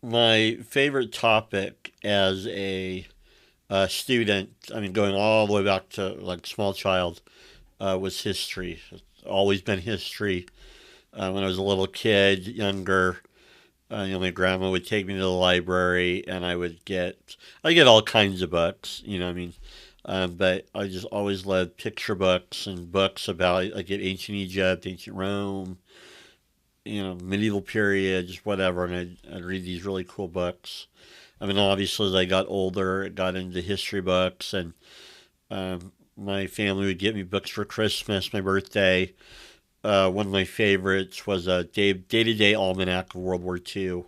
My favorite topic as a student, I mean, going all the way back to like small child, was history. It's always been history. When I was a little kid, younger, my grandma would take me to the library, and I get all kinds of books. I mean, but I just always loved picture books and books about like ancient Egypt, ancient Rome, medieval period, just whatever. And I'd read these really cool books. I mean, obviously, as I got older, I got into history books, and my family would get me books for Christmas, my birthday. One of my favorites was a day-to-day almanac of World War II.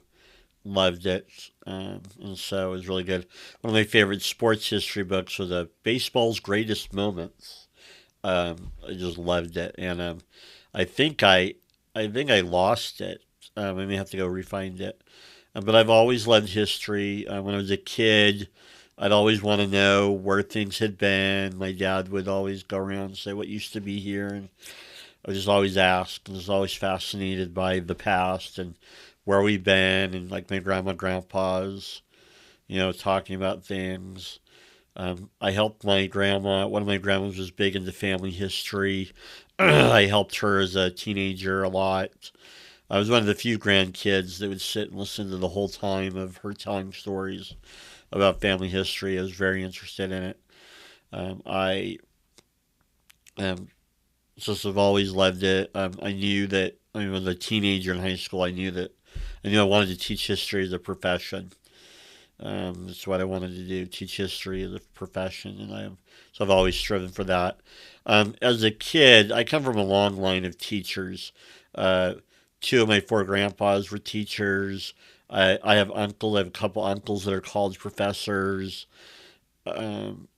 Loved it, and so it was really good. One of my favorite sports history books was Baseball's Greatest Moments. I just loved it, and I think I, I think I lost it. I may have to go refind it. But I've always loved history. When I was a kid, I'd always want to know where things had been. My dad would always go around and say what used to be here, and I just always ask. And I was always fascinated by the past and where we've been, and like my grandma, grandpa's, talking about things. I helped my grandma. One of my grandmas was big into family history. I helped her as a teenager a lot. I was one of the few grandkids that would sit and listen to the whole time of her telling stories about family history. I was very interested in it. I um, just have always loved it. I knew that I mean, as a teenager in high school, I knew I wanted to teach history as a profession. That's what I wanted to do, teach history as a profession, and so I've always striven for that. As a kid, I come from a long line of teachers. Uh, Two of my four grandpas were teachers. I have a couple uncles that are college professors. Um,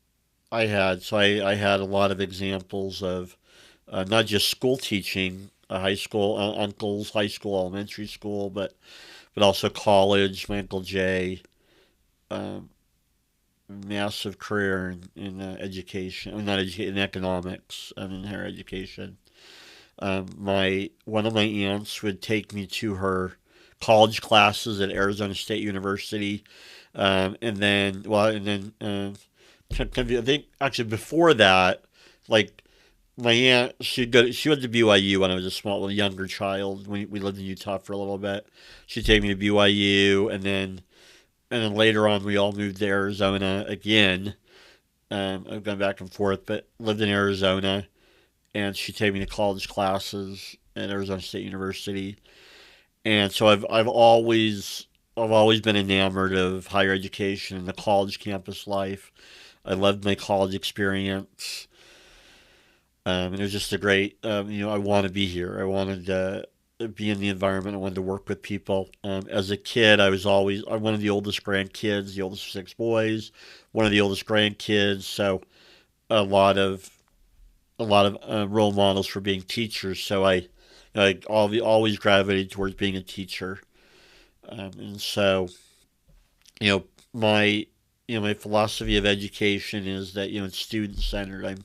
I had a lot of examples of not just school teaching, high school uncles, high school, elementary school, but also college. My uncle Jay, um, massive career in education, not education, in economics, in higher education. My One of my aunts would take me to her college classes at Arizona State University, and then I think actually before that, like my aunt, she went to BYU when I was a younger child. We lived in Utah for a little bit. She'd take me to BYU, and then later on we all moved to Arizona again. I've gone back and forth, but lived in Arizona, and she'd take me to college classes at Arizona State University. And so I've always been enamored of higher education and the college campus life. I loved my college experience. And it was just a great, I want to be here. I wanted to be in the environment. I wanted to work with people. As a kid, I'm one of the oldest grandkids, the oldest of six boys, one of the oldest grandkids. So a lot of, a lot of role models for being teachers. So always gravitated towards being a teacher. And so, you know, my, my philosophy of education is that, it's student centered.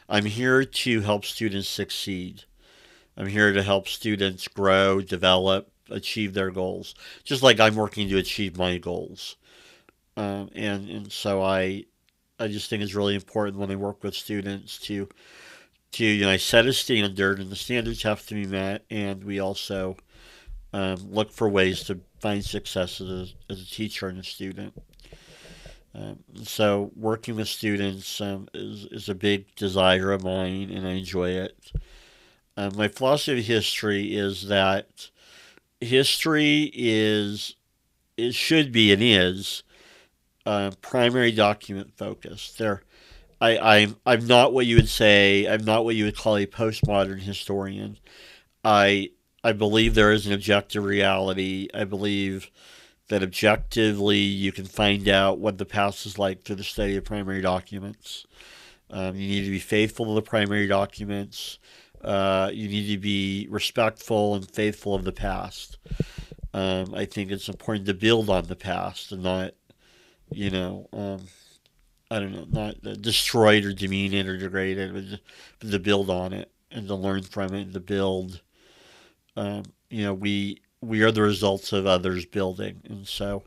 I'm here to help students succeed. I'm here to help students grow, develop, achieve their goals, just like I'm working to achieve my goals. And so I just think it's really important when I work with students to I set a standard, and the standards have to be met, and we also look for ways to find success as a teacher and a student. So working with students is a big desire of mine, and I enjoy it. My philosophy of history is that history is it should be and is primary document focused. I'm not what you would say. I'm not what you would call a postmodern historian. I I believe there is an objective reality. I believe that objectively you can find out what the past is like through the study of primary documents. You need to be faithful to the primary documents. You need to be respectful and faithful of the past. I think it's important to build on the past and not, you know, I don't know, not destroy it or demean it or degrade it, but to build on it and to learn from it and to build. We we are the results of others building. And so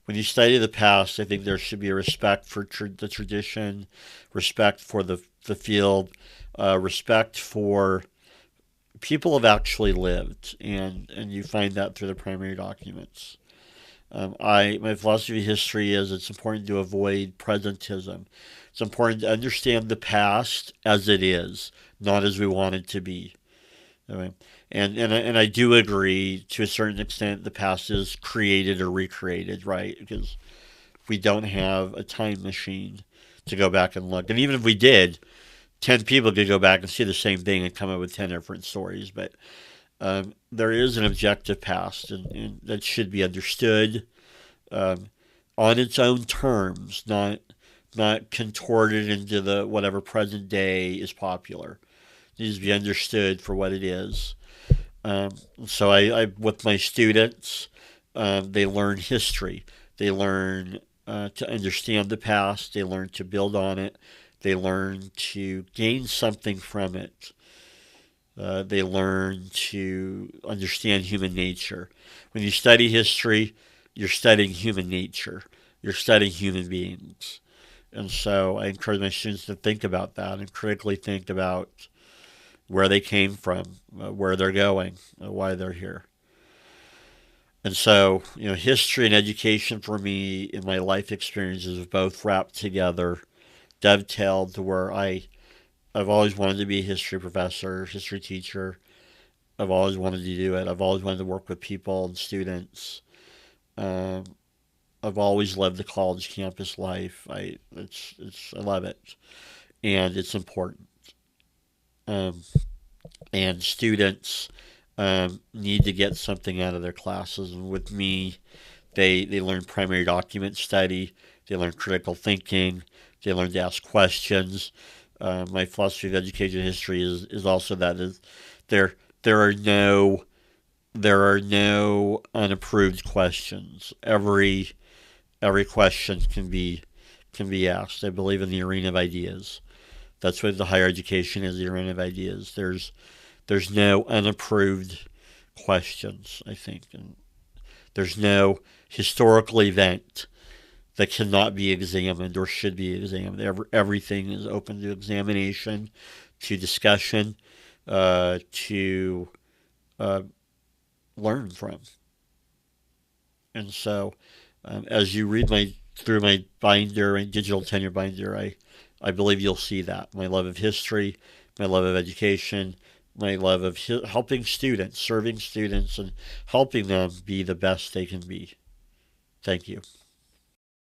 when you study the past, I think there should be a respect for the tradition, respect for the field, respect for people have actually lived, and you find that through the primary documents. My philosophy of history is it's important to avoid presentism. It's important to understand the past as it is, not as we want it to be. Okay. And I do agree to a certain extent the past is created or recreated, right? Because we don't have a time machine to go back and look. And even if we did, 10 people could go back and see the same thing and come up with 10 different stories. But there is an objective past, and that should be understood um, on its own terms, not contorted into the whatever present day is popular. It needs to be understood for what it is. Um, so I with my students, they learn history. They learn to understand the past. They learn to build on it. They learn to gain something from it. They learn to understand human nature. When you study history, you're studying human nature. You're studying human beings. And so I encourage my students to think about that and critically think about where they came from, where they're going, why they're here. And so, history and education for me in my life experiences have both wrapped together, dovetailed to where I've always wanted to be a history professor, history teacher. I've always wanted to do it. I've always wanted to work with people and students. Um, I've always loved the college campus life. I love it, and it's important. Um, and students need to get something out of their classes. And with me, they learn primary document study, they learn critical thinking, they learn to ask questions. My philosophy of education history is also that is there there are no there are no unapproved questions. Every question can be asked. I believe in the arena of ideas. That's what the higher education is, the arena of ideas. There's no unapproved questions, I think. And there's no historical event that cannot be examined or should be examined. Everything is open to examination, to discussion, to uh, learn from. And so, as you read my through my binder, my digital tenure binder, I believe you'll see that my love of history, my love of education, my love of helping students, serving students, and helping them be the best they can be. Thank you.